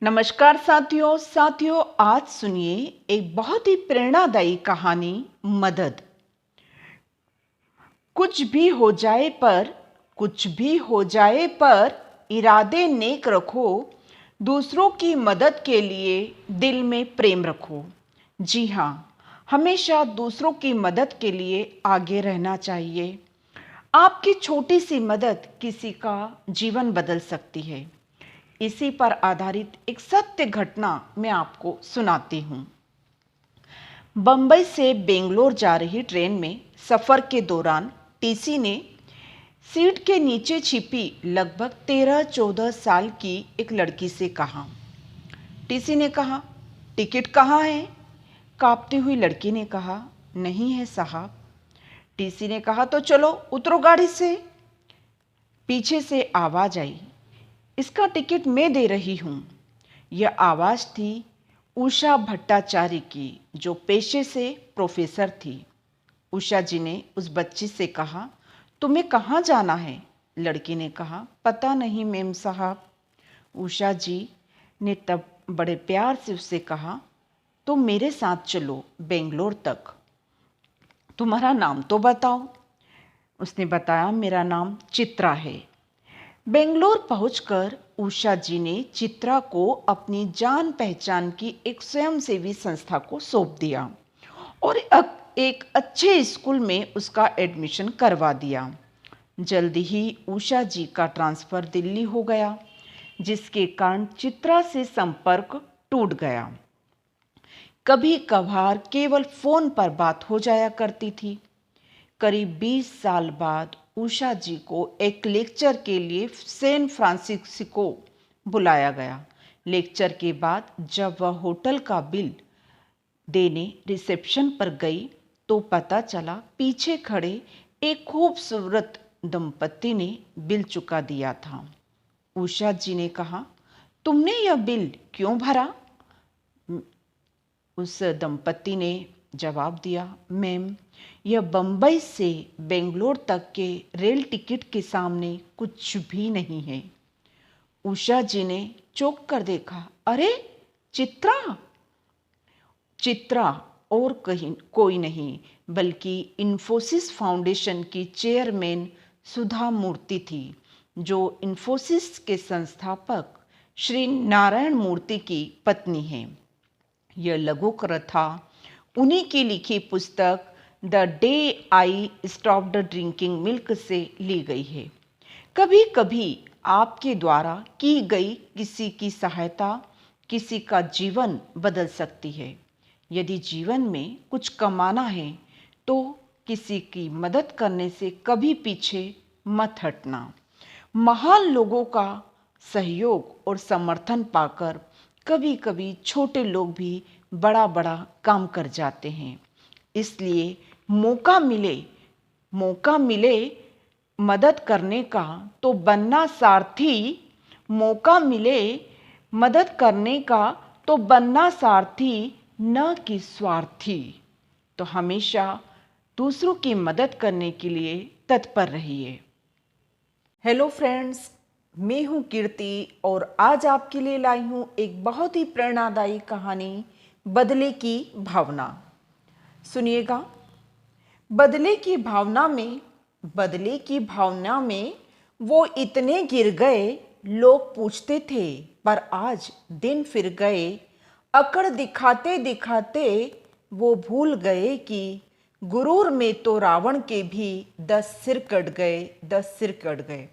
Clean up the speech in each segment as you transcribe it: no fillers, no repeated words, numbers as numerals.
नमस्कार साथियों आज सुनिए एक बहुत ही प्रेरणादायी कहानी मदद। कुछ भी हो जाए पर इरादे नेक रखो, दूसरों की मदद के लिए दिल में प्रेम रखो। जी हाँ, हमेशा दूसरों की मदद के लिए आगे रहना चाहिए। आपकी छोटी सी मदद किसी का जीवन बदल सकती है। इसी पर आधारित एक सत्य घटना मैं आपको सुनाती हूँ। बम्बई से बेंगलोर जा रही ट्रेन में सफ़र के दौरान टीसी ने सीट के नीचे छिपी लगभग 13-14 साल की एक लड़की से कहा। टीसी ने कहा, टिकट कहाँ है? कांपती हुई लड़की ने कहा, नहीं है साहब। टीसी ने कहा, तो चलो उतरो गाड़ी से। पीछे से आवाज़ आई, इसका टिकट मैं दे रही हूँ। यह आवाज़ थी उषा भट्टाचार्य की, जो पेशे से प्रोफेसर थी। उषा जी ने उस बच्ची से कहा, तुम्हें कहाँ जाना है? लड़की ने कहा, पता नहीं मेम साहब। उषा जी ने तब बड़े प्यार से उससे कहा, तो मेरे साथ चलो बेंगलोर तक। तुम्हारा नाम तो बताओ। उसने बताया, मेरा नाम चित्रा है। बेंगलोर पहुंचकर उषा जी ने चित्रा को अपनी जान पहचान की एक स्वयंसेवी संस्था को सौंप दिया और एक अच्छे स्कूल में उसका एडमिशन करवा दिया। जल्दी ही उषा जी का ट्रांसफ़र दिल्ली हो गया, जिसके कारण चित्रा से संपर्क टूट गया। कभी कभार केवल फ़ोन पर बात हो जाया करती थी। करीब 20 साल बाद उषा जी को एक लेक्चर के लिए सैन फ्रांसिस्को बुलाया गया। लेक्चर के बाद जब वह होटल का बिल देने रिसेप्शन पर गई तो पता चला पीछे खड़े एक खूबसूरत दंपत्ति ने बिल चुका दिया था। उषा जी ने कहा, तुमने यह बिल क्यों भरा? उस दंपत्ति ने जवाब दिया, मैम, यह बम्बई से बेंगलोर तक के रेल टिकट के सामने कुछ भी नहीं है। उषा जी ने चौंक कर देखा, अरे चित्रा! चित्रा और कहीं कोई नहीं बल्कि इन्फोसिस फाउंडेशन की चेयरमैन सुधा मूर्ति थी, जो इन्फोसिस के संस्थापक श्री नारायण मूर्ति की पत्नी हैं। यह लघु कथा उन्हीं की लिखी पुस्तक the day I stopped drinking milk से ली गई है। कभी कभी आपके द्वारा की गई किसी की सहायता किसी का जीवन बदल सकती है। यदि जीवन में कुछ कमाना है तो किसी की मदद करने से कभी पीछे मत हटना। महान लोगों का सहयोग और समर्थन पाकर कभी कभी छोटे लोग भी बड़ा बड़ा काम कर जाते हैं। इसलिए मौका मिले मदद करने का तो बनना सारथी। मौका मिले मदद करने का तो बनना सारथी, न कि स्वार्थी। तो हमेशा दूसरों की मदद करने के लिए तत्पर रहिए। हेलो फ्रेंड्स, मैं हूँ कीर्ति और आज आपके लिए लाई हूँ एक बहुत ही प्रेरणादायी कहानी, बदले की भावना। सुनिएगा। बदले की भावना में वो इतने गिर गए, लोग पूछते थे, पर आज दिन फिर गए। अकड़ दिखाते दिखाते वो भूल गए कि गुरूर में तो रावण के भी 10 सिर कट गए।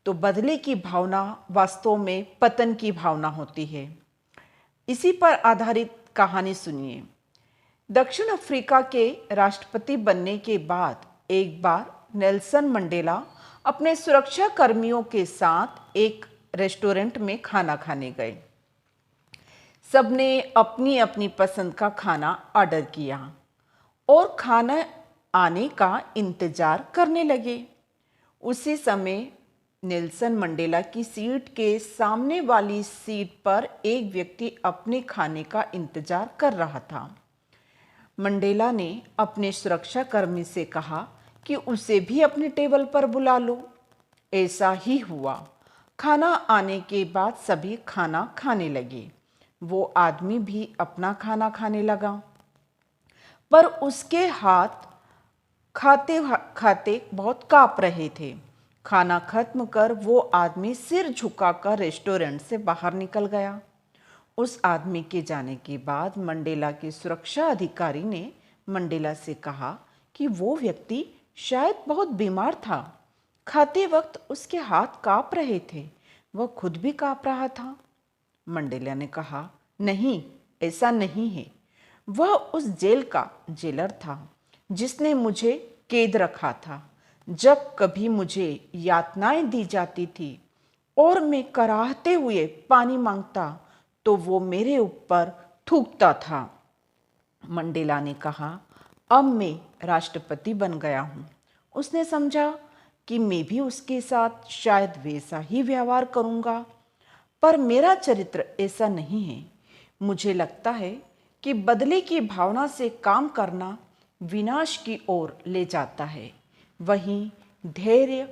तो बदले की भावना वास्तव में पतन की भावना होती है। इसी पर आधारित कहानी सुनिए। दक्षिण अफ्रीका के राष्ट्रपति बनने के बाद एक बार नेल्सन मंडेला अपने सुरक्षा कर्मियों के साथ एक रेस्टोरेंट में खाना खाने गए। सबने अपनी अपनी पसंद का खाना ऑर्डर किया और खाना आने का इंतजार करने लगे। उसी समय नेल्सन मंडेला की सीट के सामने वाली सीट पर एक व्यक्ति अपने खाने का इंतजार कर रहा था। मंडेला ने अपने सुरक्षाकर्मी से कहा कि उसे भी अपने टेबल पर बुला लो। ऐसा ही हुआ। खाना आने के बाद सभी खाना खाने लगे। वो आदमी भी अपना खाना खाने लगा, पर उसके हाथ खाते खाते बहुत काँप रहे थे। खाना खत्म कर वो आदमी सिर झुकाकर रेस्टोरेंट से बाहर निकल गया। उस आदमी के जाने के बाद मंडेला के सुरक्षा अधिकारी ने मंडेला से कहा कि वो व्यक्ति शायद बहुत बीमार था। खाते वक्त उसके हाथ काँप रहे थे, वह खुद भी काँप रहा था। मंडेला ने कहा, नहीं, ऐसा नहीं है। वह उस जेल का जेलर था जिसने मुझे कैद रखा था। जब कभी मुझे यातनाएं दी जाती थी और मैं कराहते हुए पानी मांगता तो वो मेरे ऊपर थूकता था। मंडेला ने कहा, अब मैं राष्ट्रपति बन गया हूँ। उसने समझा कि मैं भी उसके साथ शायद वैसा ही व्यवहार करूँगा, पर मेरा चरित्र ऐसा नहीं है। मुझे लगता है कि बदले की भावना से काम करना विनाश की ओर ले जाता है, वहीं धैर्य,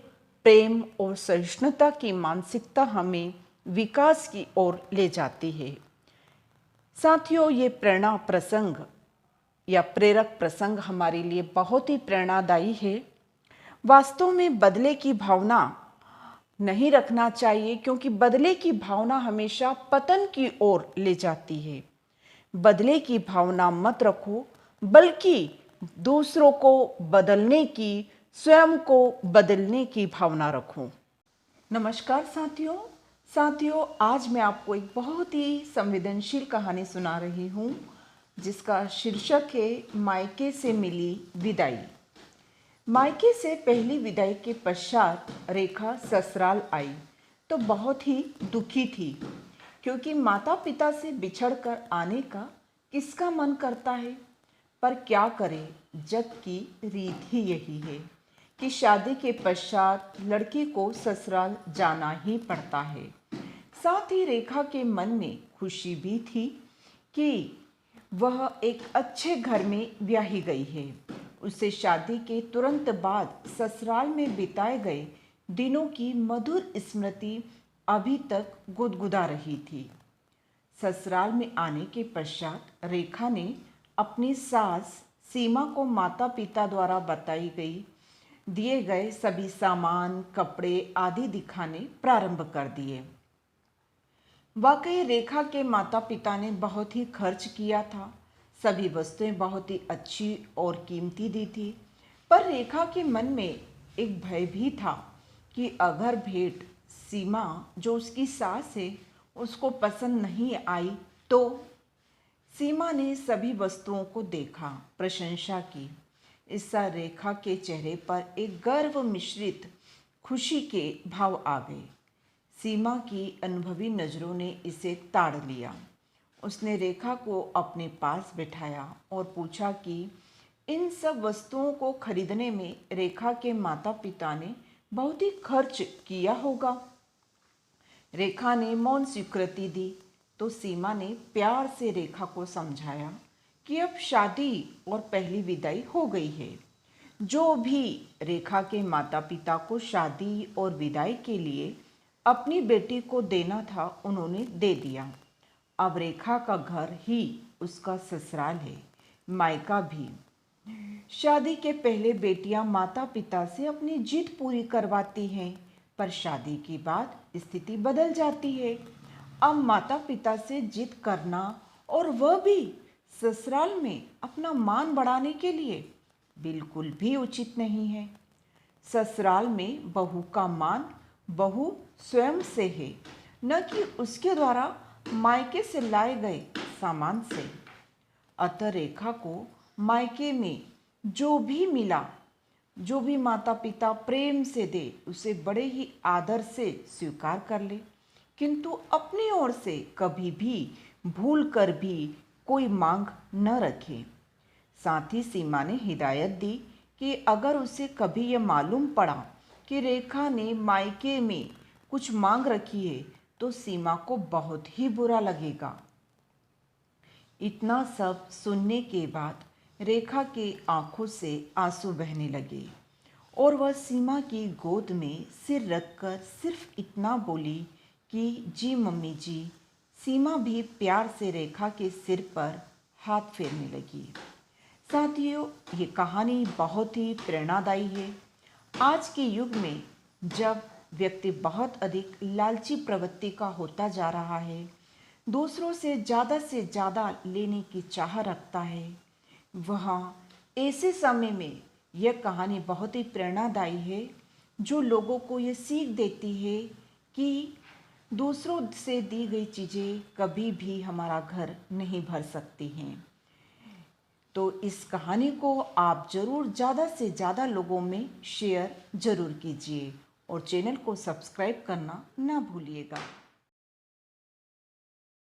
प्रेम और सहिष्णुता की मानसिकता हमें विकास की ओर ले जाती है। साथियों, ये प्रेरणा प्रसंग या प्रेरक प्रसंग हमारे लिए बहुत ही प्रेरणादायी है। वास्तव में बदले की भावना नहीं रखना चाहिए, क्योंकि बदले की भावना हमेशा पतन की ओर ले जाती है। बदले की भावना मत रखो, बल्कि दूसरों को बदलने की, स्वयं को बदलने की भावना रखो। नमस्कार साथियों, आज मैं आपको एक बहुत ही संवेदनशील कहानी सुना रही हूँ, जिसका शीर्षक है मायके से मिली विदाई। मायके से पहली विदाई के पश्चात रेखा ससुराल आई तो बहुत ही दुखी थी, क्योंकि माता पिता से बिछड़कर आने का किसका मन करता है। पर क्या करे, जग की रीत ही यही है कि शादी के पश्चात लड़की को ससुराल जाना ही पड़ता है। साथ ही रेखा के मन में खुशी भी थी कि वह एक अच्छे घर में ब्याही गई है। उसे शादी के तुरंत बाद ससुराल में बिताए गए दिनों की मधुर स्मृति अभी तक गुदगुदा रही थी। ससुराल में आने के पश्चात रेखा ने अपनी सास सीमा को माता पिता द्वारा बताई गई दिए गए सभी सामान, कपड़े आदि दिखाने प्रारंभ कर दिए। वाकई रेखा के माता पिता ने बहुत ही खर्च किया था। सभी वस्तुएं बहुत ही अच्छी और कीमती दी थी, पर रेखा के मन में एक भय भी था कि अगर भेंट सीमा, जो उसकी सास है, उसको पसंद नहीं आई तो। सीमा ने सभी वस्तुओं को देखा, प्रशंसा की। इससे रेखा के चेहरे पर एक गर्व मिश्रित खुशी के भाव आ गए। सीमा की अनुभवी नज़रों ने इसे ताड़ लिया। उसने रेखा को अपने पास बिठाया और पूछा कि इन सब वस्तुओं को खरीदने में रेखा के माता पिता ने बहुत ही खर्च किया होगा। रेखा ने मौन स्वीकृति दी तो सीमा ने प्यार से रेखा को समझाया कि अब शादी और पहली विदाई हो गई है। जो भी रेखा के माता पिता को शादी और विदाई के लिए अपनी बेटी को देना था, उन्होंने दे दिया। अब रेखा का घर ही उसका ससुराल है, मायका भी। शादी के पहले बेटियां माता पिता से अपनी जिद पूरी करवाती हैं, पर शादी के बाद स्थिति बदल जाती है। अब माता पिता से जिद करना, और वह भी ससुराल में अपना मान बढ़ाने के लिए, बिल्कुल भी उचित नहीं है। ससुराल में बहू का मान बहू स्वयं से है, न कि उसके द्वारा मायके से लाए गए सामान से। अतः रेखा को मायके में जो भी मिला, जो भी माता पिता प्रेम से दे, उसे बड़े ही आदर से स्वीकार कर ले, किंतु अपनी ओर से कभी भी भूल कर भी कोई मांग न रखे। साथ ही सीमा ने हिदायत दी कि अगर उसे कभी यह मालूम पड़ा कि रेखा ने मायके में कुछ मांग रखी है तो सीमा को बहुत ही बुरा लगेगा। इतना सब सुनने के बाद रेखा के आंखों से आंसू बहने लगे और वह सीमा की गोद में सिर रखकर सिर्फ इतना बोली कि जी मम्मी जी। सीमा भी प्यार से रेखा के सिर पर हाथ फेरने लगी। साथियों, ये कहानी बहुत ही प्रेरणादायी है। आज के युग में जब व्यक्ति बहुत अधिक लालची प्रवृत्ति का होता जा रहा है, दूसरों से ज़्यादा लेने की चाह रखता है, वहाँ ऐसे समय में यह कहानी बहुत ही प्रेरणादायी है, जो लोगों को ये सीख देती है कि दूसरों से दी गई चीज़ें कभी भी हमारा घर नहीं भर सकती हैं। तो इस कहानी को आप ज़रूर ज़्यादा से ज़्यादा लोगों में शेयर ज़रूर कीजिए और चैनल को सब्सक्राइब करना ना भूलिएगा।